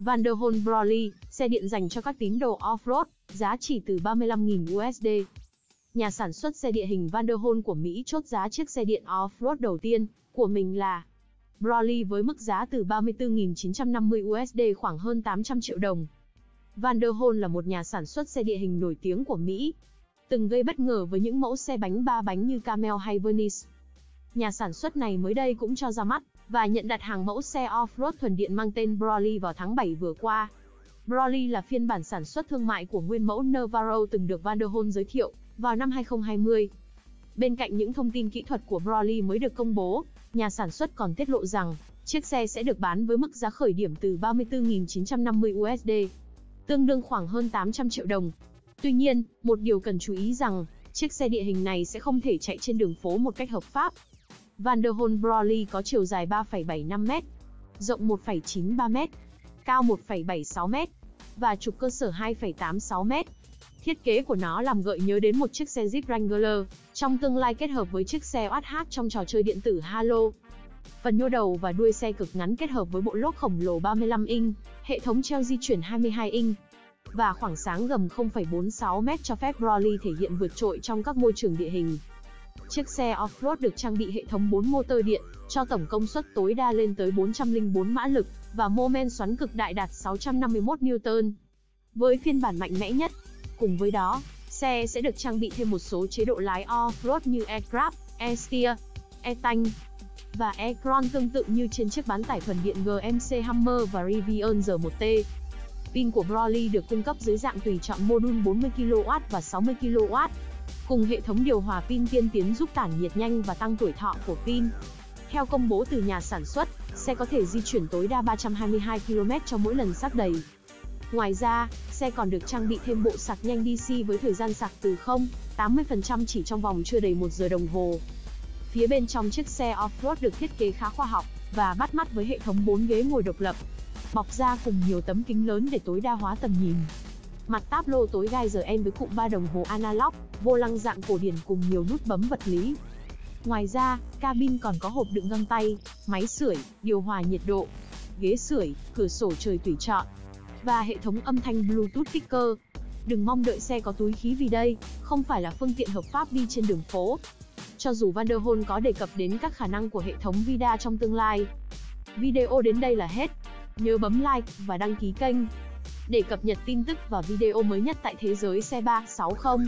Vanderhall Brawley, xe điện dành cho các tín đồ off-road, giá chỉ từ 35.000 USD. Nhà sản xuất xe địa hình Vanderhall của Mỹ chốt giá chiếc xe điện off-road đầu tiên của mình là Brawley với mức giá từ 34.950 USD, khoảng hơn 800 triệu đồng. Vanderhall là một nhà sản xuất xe địa hình nổi tiếng của Mỹ, từng gây bất ngờ với những mẫu xe bánh 3 bánh như Camel hay Venice. Nhà sản xuất này mới đây cũng cho ra mắt và nhận đặt hàng mẫu xe off-road thuần điện mang tên Brawley vào tháng 7 vừa qua. Brawley là phiên bản sản xuất thương mại của nguyên mẫu Navarro từng được Vanderhall giới thiệu vào năm 2020. Bên cạnh những thông tin kỹ thuật của Brawley mới được công bố, nhà sản xuất còn tiết lộ rằng chiếc xe sẽ được bán với mức giá khởi điểm từ 34.950 USD, tương đương khoảng hơn 800 triệu đồng. Tuy nhiên, một điều cần chú ý rằng, chiếc xe địa hình này sẽ không thể chạy trên đường phố một cách hợp pháp. Vanderhall Brawley có chiều dài 3,75m, rộng 1,93m, cao 1,76m và trục cơ sở 2,86m. Thiết kế của nó làm gợi nhớ đến một chiếc xe Jeep Wrangler trong tương lai kết hợp với chiếc xe USD trong trò chơi điện tử Halo. Phần nhô đầu và đuôi xe cực ngắn kết hợp với bộ lốp khổng lồ 35 inch, hệ thống treo di chuyển 22 inch và khoảng sáng gầm 0,46m cho phép Brawley thể hiện vượt trội trong các môi trường địa hình. Chiếc xe off-road được trang bị hệ thống 4 motor điện, cho tổng công suất tối đa lên tới 404 mã lực và mô men xoắn cực đại đạt 651 Newton. Với phiên bản mạnh mẽ nhất, cùng với đó, xe sẽ được trang bị thêm một số chế độ lái off-road như e-grab, e-steer, e-tank và e-cron tương tự như trên chiếc bán tải thuần điện GMC Hummer và Rivian R1T. Pin của Brawley được cung cấp dưới dạng tùy chọn module 40kW và 60kW, cùng hệ thống điều hòa pin tiên tiến giúp tản nhiệt nhanh và tăng tuổi thọ của pin. Theo công bố từ nhà sản xuất, xe có thể di chuyển tối đa 322 km cho mỗi lần sạc đầy. Ngoài ra, xe còn được trang bị thêm bộ sạc nhanh DC với thời gian sạc từ 0-80% chỉ trong vòng chưa đầy 1 giờ đồng hồ. Phía bên trong chiếc xe off-road được thiết kế khá khoa học và bắt mắt với hệ thống 4 ghế ngồi độc lập, bọc da cùng nhiều tấm kính lớn để tối đa hóa tầm nhìn. Mặt táp lô tối gai GN với cụm 3 đồng hồ analog, vô lăng dạng cổ điển cùng nhiều nút bấm vật lý. Ngoài ra, cabin còn có hộp đựng găng tay, máy sưởi, điều hòa nhiệt độ, ghế sưởi, cửa sổ trời tùy chọn và hệ thống âm thanh Bluetooth speaker. Đừng mong đợi xe có túi khí vì đây không phải là phương tiện hợp pháp đi trên đường phố. Cho dù Vanderhall có đề cập đến các khả năng của hệ thống VIDA trong tương lai. Video đến đây là hết. Nhớ bấm like và đăng ký kênh để cập nhật tin tức và video mới nhất tại thế giới xe 360.